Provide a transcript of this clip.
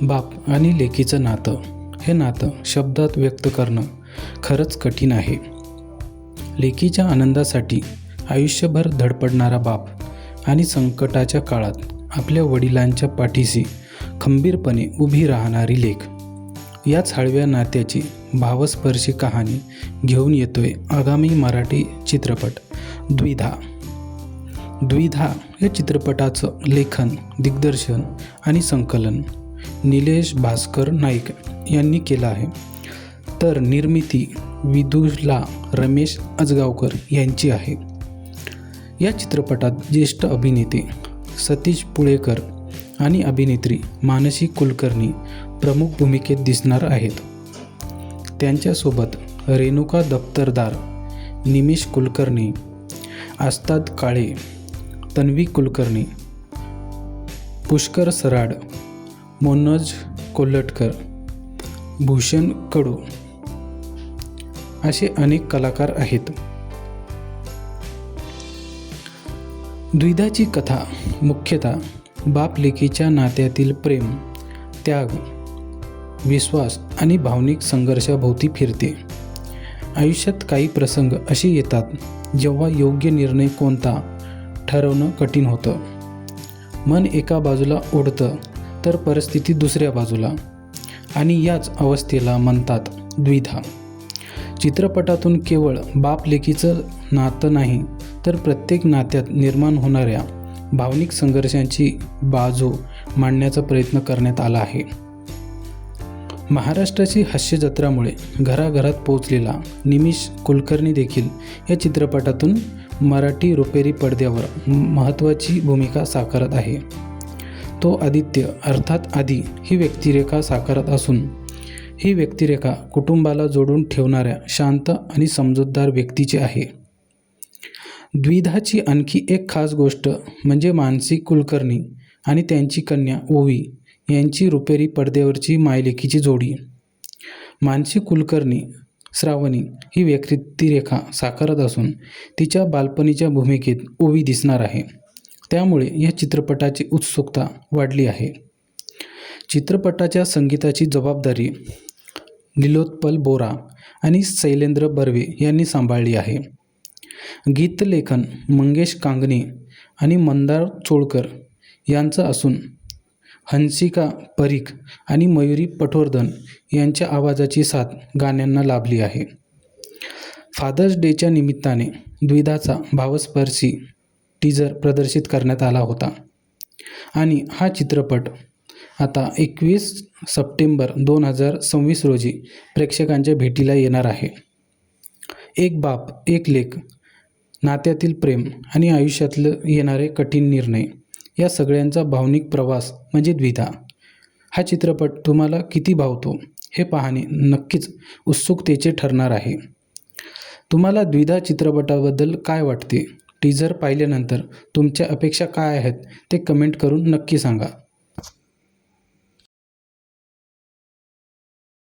बाप आणि लेकीचं नातं, हे नातं शब्दात व्यक्त करणं खरंच कठीण आहे. लेकीच्या आनंदासाठी आयुष्यभर धडपडणारा बाप आणि संकटाच्या काळात आपल्या वडिलांच्या पाठीशी खंबीरपणे उभी राहणारी लेक, याच हळव्या नात्याची भावस्पर्शी कहाणी घेऊन येतोय आगामी मराठी चित्रपट द्विधा. द्विधा या चित्रपटाचं लेखन, दिग्दर्शन आणि संकलन निलेश भास्कर नाईक यांनी केलं आहे, तर निर्मिती विदुषला रमेश अजगावकर यांची आहे. या चित्रपटात ज्येष्ठ अभिनेते सतीश पुळेकर आणि अभिनेत्री मानसी कुलकर्णी प्रमुख भूमिकेत दिसणार आहेत. त्यांच्यासोबत रेणुका दफ्तरदार, निमिष कुलकर्णी, आस्ताद काळे, तन्वी कुलकर्णी, पुष्कर सराड, मनोज कोल्हटकर, भूषण कडू असे अनेक कलाकार आहेत. द्विधाची कथा मुख्यतः बाप लेकीच्या नात्यातील प्रेम, त्याग, विश्वास आणि भावनिक संघर्षाभोवती फिरते. आयुष्यात काही प्रसंग असे येतात जेव्हा योग्य निर्णय कोणता ठरवणं कठीण होतं. मन एका बाजूला ओढतं तर परिस्थिती दुसऱ्या बाजूला, आणि याच अवस्थेला म्हणतात द्विधा. चित्रपटातून केवळ बाप लेकीचं नातं नाही, तर प्रत्येक नात्यात निर्माण होणाऱ्या भावनिक संघर्षांची बाजू मांडण्याचा प्रयत्न करण्यात आला आहे. महाराष्ट्राची हास्यजत्रामुळे घराघरात पोहोचलेला निमिष कुलकर्णी देखील या चित्रपटातून मराठी रुपेरी पडद्यावर महत्त्वाची भूमिका साकारत आहे. तो आदित्य अर्थात आदी ही व्यक्तिरेखा साकारत असून, ही व्यक्तिरेखा कुटुंबाला जोडून ठेवणाऱ्या शांत आणि समजूतदार व्यक्तीची आहे. द्विधाची आणखी एक खास गोष्ट म्हणजे मानसी कुलकर्णी आणि त्यांची कन्या ओवी यांची रुपेरी पडद्यावरची मायलेकीची जोडी. मानसी कुलकर्णी श्रावणी ही व्यक्तिरेखा साकारत असून, तिच्या बालपणीच्या भूमिकेत ओवी दिसणार आहे. त्यामुळे या चित्रपटाची उत्सुकता वाढली आहे. चित्रपटाच्या संगीताची जबाबदारी नीलोत्पल बोरा आणि शैलेंद्र बर्वे यांनी सांभाळली आहे. गीतलेखन मंगेश कांगणे आणि मंदार चोळकर यांचं असून, हंसिका परीख आणि मयुरी पटवर्धन यांच्या आवाजाची साथ गाण्यांना लाभली आहे. फादर्स डेच्या निमित्ताने द्विधाचा भावस्पर्शी टीजर प्रदर्शित करण्यात आला होता, आणि हा चित्रपट आता 21 सप्टेंबर 2026 रोजी प्रेक्षकांच्या भेटीला येणार आहे. एक बाप एक लेक, नात्यातील प्रेम आणि आयुष्यातलं येणारे कठीण निर्णय, या सगळ्यांचा भावनिक प्रवास म्हणजे द्विधा. हा चित्रपट तुम्हाला किती भावतो हे पाहणे नक्कीच उत्सुकतेचे ठरणार आहे. तुम्हाला द्विधा चित्रपटाबद्दल काय वाटते? टीजर पाहिल्यानंतर तुमच्या अपेक्षा काय आहेत ते कमेंट करून नक्की सांगा.